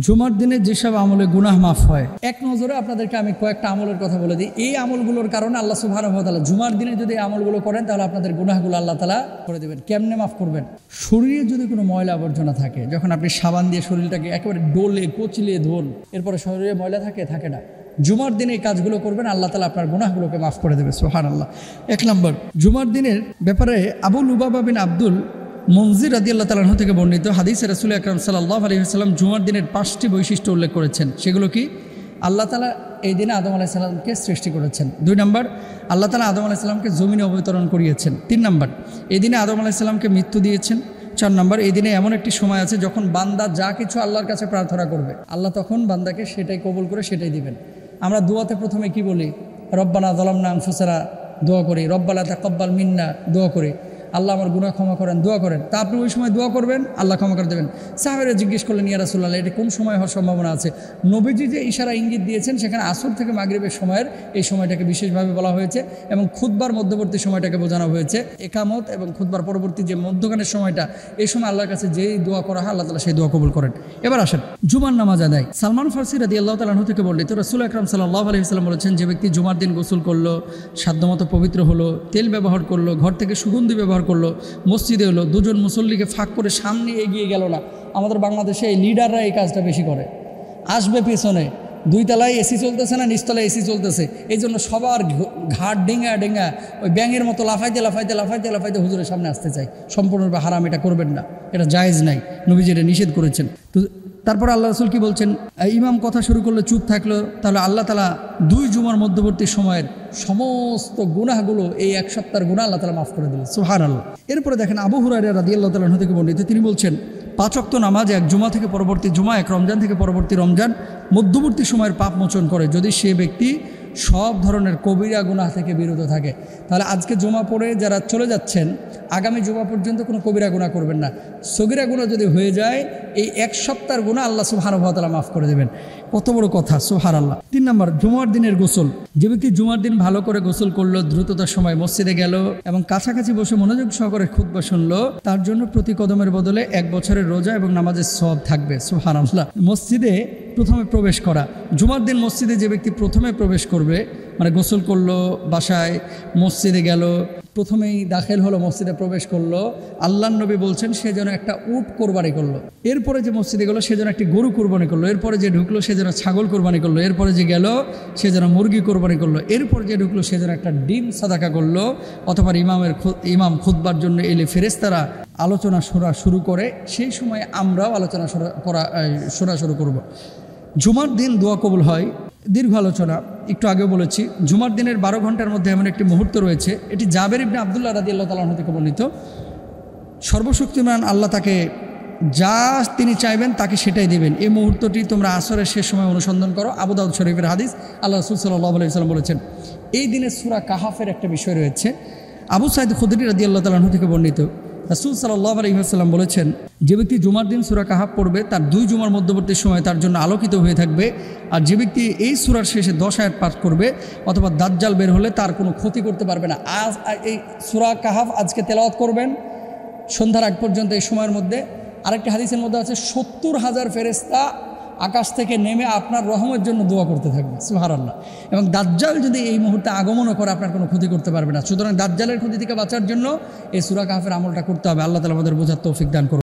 জুমার দিনে যেসব আমলে গুনাহ মাফ হয়, এক নজরে আপনাদেরকে আমি কয়েকটা আমলের কথা বলে দিই। এই আমলগুলোর কারণে আল্লাহ সুবহানাহু ওয়া তাআলা জুমার দিনে যদি আমলগুলো করেন তাহলে আপনাদের গুনাহগুলো আল্লাহ তাআলা করে দেবেন। কেমনে মাফ করবেন? শরীরে যদি কোনো ময়লা আবর্জনা থাকে, যখন আপনি সাবান দিয়ে শরীরটাকে একেবারে ডোলে কচলিয়ে ধোন, এরপরে শরীরে ময়লা থাকে না, জুমার দিনে এই কাজগুলো করবেন, আল্লাহ তাআলা আপনার গুনাহগুলোকে মাফ করে দেবে। সুবহানাল্লাহ। এক নম্বর, জুমার দিনের ব্যাপারে আবু লুবাবা বিন আব্দুল মনজির রাদিয়াল্লাহু তাআলা আনহু থেকে বর্ণিত হাদিসে রাসূল আকরাম সাল্লাল্লাহু আলাইহি ওয়াসাল্লাম জুমার দিনের 5টি বৈশিষ্ট্য উল্লেখ করেছেন। সেগুলো কি? আল্লাহ তাআলা এই দিনে আদম আলাইহিস সালামকে সৃষ্টি করেছেন। 2 নম্বর, আল্লাহ তাআলা আদম আলাইহিস সালামকে জমিনে অবতরণ করিয়েছেন। 3 নম্বর, এই দিনে আদম আলাইহিস সালামকে মৃত্যু দিয়েছেন। 4 নম্বর, এই দিনে এমন একটি সময় আছে যখন বান্দা যা কিছু আল্লাহর কাছে প্রার্থনা করবে, আল্লাহ তখন বান্দাকে সেটাই কবুল করে সেটাই দিবেন। আমরা দোয়াতে প্রথমে কি বলি? রব্বানা যালামনা আনফুসানা দোয়া করি, রব্বানা তাকাব্বাল মিন্না দোয়া করি, আল্লাহ আমার গুনাহ ক্ষমা করেন দোয়া করেন। তা আপনি ওই সময় দোয়া করবেন, আল্লাহ ক্ষমা করে দেবেন। সাহাবারা জিজ্ঞেস করলেন, ইয়া রাসূলুল্লাহ, এটা কোন সময় হওয়ার সম্ভাবনা আছে? নবীজি যে ইশারা ইঙ্গিত দিয়েছেন সেখানে আসর থেকে মাগরিবের সময়ের এই সময়টাকে বিশেষভাবে বলা হয়েছে এবং খুতবার মধ্যবর্তী সময়টাকে বোঝানো হয়েছে। একামত এবং খুতবার পরবর্তী যে মধ্যখানের সময়টা, এই সময় আল্লাহর কাছে যেই দোয়া করা হয় আল্লাহ তাআলা সেই দোয়া কবুল করেন। এবার আসেন জুমার নামাজ আদায়। সালমান ফারসি রাদিয়াল্লাহু তাআলা আনহু থেকে বর্ণিত রাসূল আকরাম সাল্লাল্লাহু আলাইহি ওয়াসাল্লাম বলেছেন, যে ব্যক্তি জুমার দিন গোসল করলো, সাধ্যমতো পবিত্র হলো, তেল ব্যবহার করলো, ঘর থেকে সুগন্ধি ব্যবহার করলো, মসজিদে হলো, দুজন মুসল্লিকে ফাঁক করে সামনে এগিয়ে গেল না। আমাদের বাংলাদেশে এই লিডাররা এই কাজটা বেশি করে। আসবে পেছনে, 2 তলায় এসি চলতেছে না, নিচতলায় এসি চলতেছে, এই জন্য সবার ঘাট ডেঙ্গা ওই ব্যাঙের মতো লাফাইতে হুজুরের সামনে আসতে চাই। সম্পূর্ণরূপে হারাম, এটা করবেন না, এটা জায়েজ নাই, নবীজি এটা নিষেধ করেছেন। তো তারপর আল্লাহ রাসূল কি বলছেন? ইমাম কথা শুরু করলে চুপ থাকলো, তাহলে আল্লাহ তাআলা 2 জুমার মধ্যবর্তী সময়ের সমস্ত গুনাহগুলো, এই 1 সপ্তাহের গুনাহ আল্লাহ তাআলা মাফ করে দিলেন। সুবহানাল্লাহ। এরপরে দেখেন আবু হুরায়রা রাদিয়াল্লাহু তাআলা আনহু থেকে বর্ণিত, তিনি বলছেন, 5 ওয়াক্ত নামাজ এক জুমা থেকে পরবর্তী জুমা, এক রমজান থেকে পরবর্তী রমজান মধ্যবর্তী সময়ের পাপ মোচন করে, যদি সে ব্যক্তি সব ধরনের কবিরা গুনাহ থেকে বিরত থাকে। তাহলে আজকে জুমা পড়ে যারা চলে যাচ্ছেন, আগামী জুমা পর্যন্ত কোনো কবিরা গুনাহ করবেন না। সগীরা গুনাহ যদি হয়ে যায়, এই 1 সপ্তাহের গুনাহ আল্লাহ সুবহানাহু ওয়া তাআলা মাফ করে দেবেন। কত বড় কথা, সুবহানাল্লাহ। 3 নম্বর, জুমার দিনের গোসল। যে ব্যক্তি জুমার দিন ভালো করে গোসল করলো, দ্রুততার সময় মসজিদে গেল এবং কাছাকাছি বসে মনোযোগ সহকারে খুতবা শুনলো, তার জন্য প্রতি কদমের বদলে 1 বছরের রোজা এবং নামাজের সওয়াব থাকবে। সুবহানাল্লাহ। মসজিদে প্রথমে প্রবেশ করা। জুমার দিন মসজিদে যে ব্যক্তি প্রথমে প্রবেশ করবে, মানে গোসল করলো, বাসায় মসজিদে গেল, প্রথমেই দাখিল হলো, মসজিদে প্রবেশ করলো, আল্লাহর নবী বলছেন সে যেন একটা উট কোরবানি করলো। এরপরে যে মসজিদে গেল সে যেন একটি গরু কোরবানি করলো। এরপরে যে ঢুকলো সে যেন ছাগল কোরবানি করলো। এরপরে যে গেল সে যেন মুরগি কোরবানি করলো। এরপরে যে ঢুকলো সে যেন একটা ডিম সাদাকা করলো। অথবা ইমাম খুতবার জন্য এলে ফেরেশতারা আলোচনা শোনা শুরু করে, সেই সময় আমরাও আলোচনা শোনা শুরু করব। জুমার দিন দোয়া কবুল হয়। দীর্ঘ আলোচনা, একটু আগেও বলেছি, জুমার দিনের 12 ঘন্টার মধ্যে এমন একটি মুহূর্ত রয়েছে, এটি জাবের ইবনে আব্দুল্লাহ রাদিয়াল্লাহু তাআলা আনহু থেকে বর্ণিত। সর্বশক্তিমান আল্লাহ তাকে যা তিনি চাইবেন তাকে সেটাই দেবেন। এই মুহূর্তটি তোমরা আসরের শেষ সময় অনুসন্ধান করো। আবু দাউদ শরীফের হাদিস। আল্লাহ রাসূল সাল্লাল্লাহু আলাইহি ওয়াসাল্লাম বলেছেন। এই দিনে সূরা কাহাফের একটা বিষয় রয়েছে। আবু সাঈদ খুদরি রাদিয়াল্লাহু তাআলা আনহু থেকে বর্ণিত, রাসূল সাল্লাল্লাহু আলাইহি ওয়াসাল্লাম বলেছেন, যে ব্যক্তি জুমার দিন সূরা কাহাফ পড়বে তার 2 জুমার মধ্যবর্তী সময় তার জন্য আলোকিত হয়ে থাকবে। আর যে ব্যক্তি এই সূরার শেষে 10 আয়াত পাঠ করবে অথবা দাজ্জাল বের হলে তার কোনো ক্ষতি করতে পারবে না। আজ এই সূরা কাহাফ আজকে তেলাওয়াত করবেন সন্ধ্যার আগ পর্যন্ত, এই সময়ের মধ্যে। আরেকটি হাদিসের মধ্যে আছে 70,000 ফেরেশতা আকাশ থেকে নেমে আপনার রহমের জন্য দোয়া করতে থাকবে। সুবহানাল্লাহ। এবং দাজ্জাল যদি এই মুহূর্তে আগমনও করে আপনার কোনো ক্ষতি করতে পারবে না। সুতরাং দাজ্জালের ক্ষতি থেকে বাঁচার জন্য এই সূরা কাহাফের আমলটা করতে হবে। আল্লাহ তাআলা আমাদের বোঝার তৌফিক দান করুন।